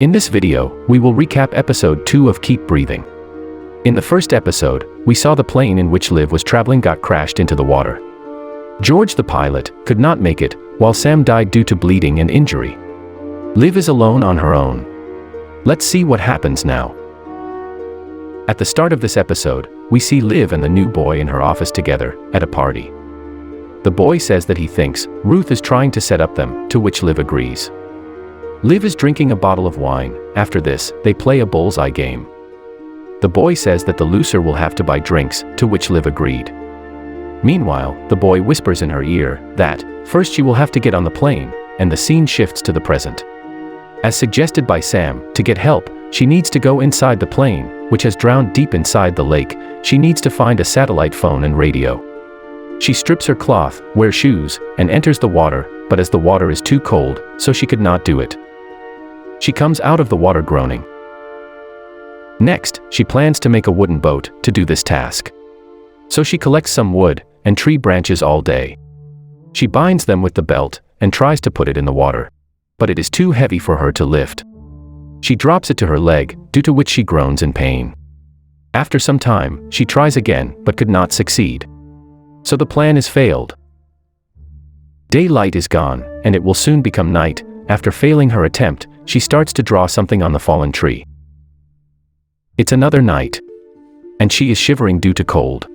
In this video, we will recap episode 2 of Keep Breathing. In the first episode, we saw the plane in which Liv was traveling got crashed into the water. George, the pilot, could not make it, while Sam died due to bleeding and injury. Liv is alone on her own. Let's see what happens now. At the start of this episode, we see Liv and the new boy in her office together, at a party. The boy says that he thinks Ruth is trying to set up them, to which Liv agrees. Liv is drinking a bottle of wine. After this, they play a bullseye game. The boy says that the loser will have to buy drinks, to which Liv agreed. Meanwhile, the boy whispers in her ear that, first she will have to get on the plane, and the scene shifts to the present. As suggested by Sam, to get help, she needs to go inside the plane, which has drowned deep inside the lake. She needs to find a satellite phone and radio. She strips her cloth, wears shoes, and enters the water, but as the water is too cold, so she could not do it. She comes out of the water groaning. Next, she plans to make a wooden boat to do this task. So she collects some wood and tree branches all day. She binds them with the belt and tries to put it in the water, but it is too heavy for her to lift. She drops it to her leg, due to which she groans in pain. After some time, she tries again but could not succeed. So the plan is failed. Daylight is gone, and it will soon become night. After failing her attempt, she starts to draw something on the fallen tree. It's another night, and she is shivering due to cold.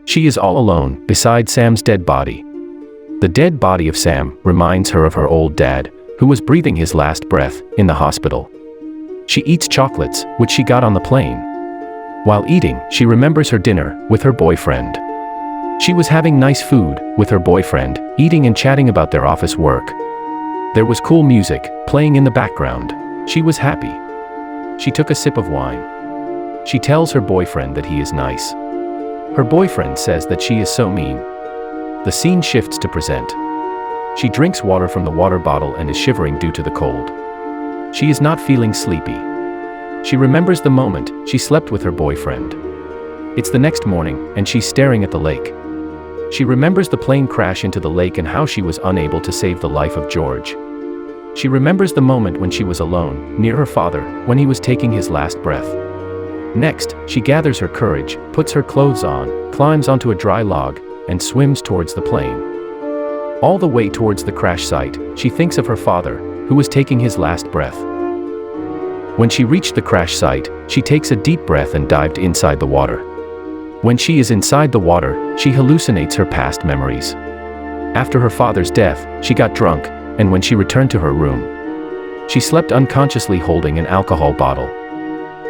She is all alone, beside Sam's dead body. The dead body of Sam reminds her of her old dad, who was breathing his last breath in the hospital. She eats chocolates, which she got on the plane. While eating, she remembers her dinner with her boyfriend. She was having nice food with her boyfriend, eating and chatting about their office work. There was cool music playing in the background. She was happy. She took a sip of wine. She tells her boyfriend that he is nice. Her boyfriend says that she is so mean. The scene shifts to present. She drinks water from the water bottle and is shivering due to the cold. She is not feeling sleepy. She remembers the moment she slept with her boyfriend. It's the next morning, and she's staring at the lake. She remembers the plane crash into the lake and how she was unable to save the life of George. She remembers the moment when she was alone, near her father, when he was taking his last breath. Next, she gathers her courage, puts her clothes on, climbs onto a dry log, and swims towards the plane. All the way towards the crash site, she thinks of her father, who was taking his last breath. When she reached the crash site, she takes a deep breath and dived inside the water. When she is inside the water, she hallucinates her past memories. After her father's death, she got drunk, and when she returned to her room, she slept unconsciously holding an alcohol bottle.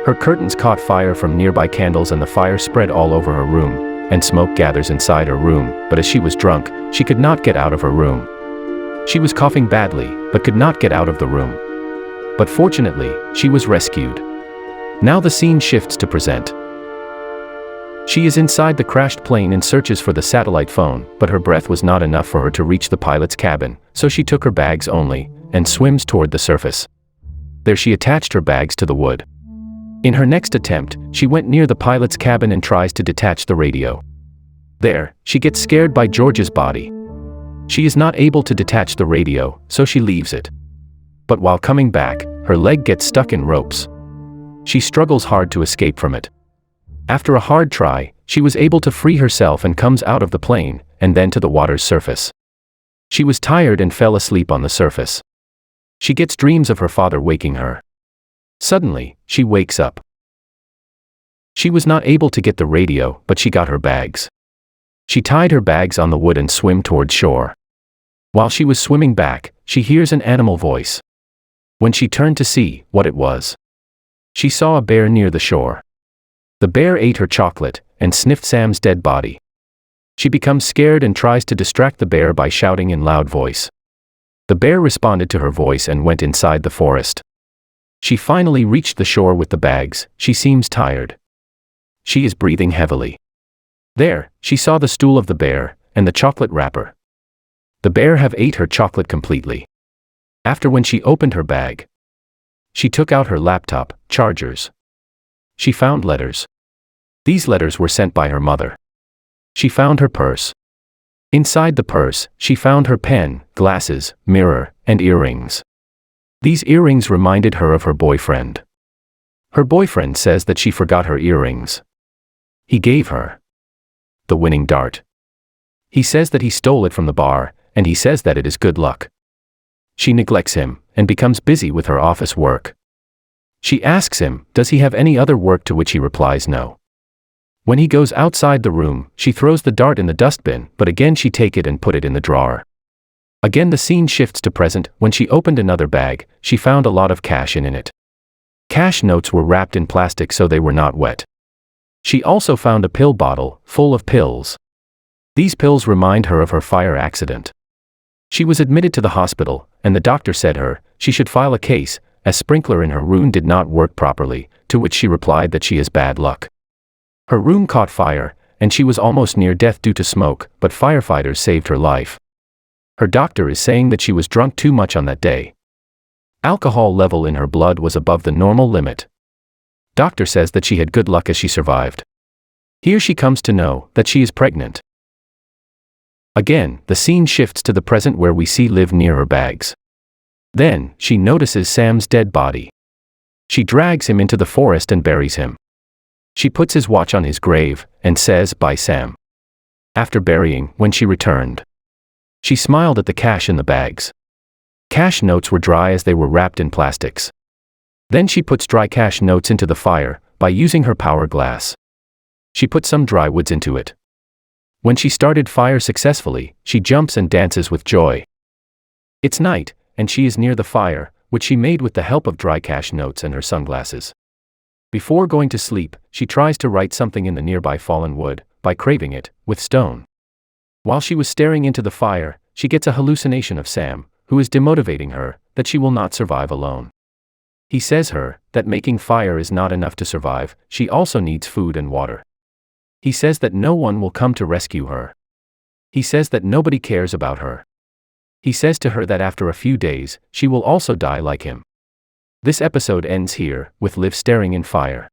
Her curtains caught fire from nearby candles and the fire spread all over her room, and smoke gathers inside her room, but as she was drunk, she could not get out of her room. She was coughing badly, but could not get out of the room. But fortunately, she was rescued. Now the scene shifts to present. She is inside the crashed plane and searches for the satellite phone, but her breath was not enough for her to reach the pilot's cabin, so she took her bags only, and swims toward the surface. There she attached her bags to the wood. In her next attempt, she went near the pilot's cabin and tries to detach the radio. There, she gets scared by George's body. She is not able to detach the radio, so she leaves it. But while coming back, her leg gets stuck in ropes. She struggles hard to escape from it. After a hard try, she was able to free herself and comes out of the plane, and then to the water's surface. She was tired and fell asleep on the surface. She gets dreams of her father waking her. Suddenly, she wakes up. She was not able to get the radio, but she got her bags. She tied her bags on the wood and swim toward shore. While she was swimming back, she hears an animal voice. When she turned to see what it was, she saw a bear near the shore. The bear ate her chocolate and sniffed Sam's dead body. She becomes scared and tries to distract the bear by shouting in loud voice. The bear responded to her voice and went inside the forest. She finally reached the shore with the bags. She seems tired. She is breathing heavily. There, she saw the stool of the bear and the chocolate wrapper. The bear have ate her chocolate completely. After when she opened her bag, she took out her laptop, chargers. She found letters. These letters were sent by her mother. She found her purse. Inside the purse, she found her pen, glasses, mirror, and earrings. These earrings reminded her of her boyfriend. Her boyfriend says that she forgot her earrings. He gave her the winning dart. He says that he stole it from the bar, and he says that it is good luck. She neglects him and becomes busy with her office work. She asks him, does he have any other work, to which he replies no. When he goes outside the room, she throws the dart in the dustbin, but again she take it and put it in the drawer. Again the scene shifts to present. When she opened another bag, she found a lot of cash in it. Cash notes were wrapped in plastic so they were not wet. She also found a pill bottle full of pills. These pills remind her of her fire accident. She was admitted to the hospital, and the doctor said she should file a case, as sprinkler in her room did not work properly, to which she replied that she has bad luck. Her room caught fire, and she was almost near death due to smoke, but firefighters saved her life. Her doctor is saying that she was drunk too much on that day. Alcohol level in her blood was above the normal limit. Doctor says that she had good luck as she survived. Here she comes to know that she is pregnant. Again, the scene shifts to the present where we see Liv near her bags. Then, she notices Sam's dead body. She drags him into the forest and buries him. She puts his watch on his grave, and says, "Bye, Sam." After burying, when she returned, she smiled at the cash in the bags. Cash notes were dry as they were wrapped in plastics. Then she puts dry cash notes into the fire, by using her power glass. She put some dry woods into it. When she started fire successfully, she jumps and dances with joy. It's night, and she is near the fire, which she made with the help of dry cash notes and her sunglasses. Before going to sleep, she tries to write something in the nearby fallen wood, by craving it, with stone. While she was staring into the fire, she gets a hallucination of Sam, who is demotivating her, that she will not survive alone. He says that making fire is not enough to survive, she also needs food and water. He says that no one will come to rescue her. He says that nobody cares about her. He says to her that after a few days, she will also die like him. This episode ends here, with Liv staring in fire.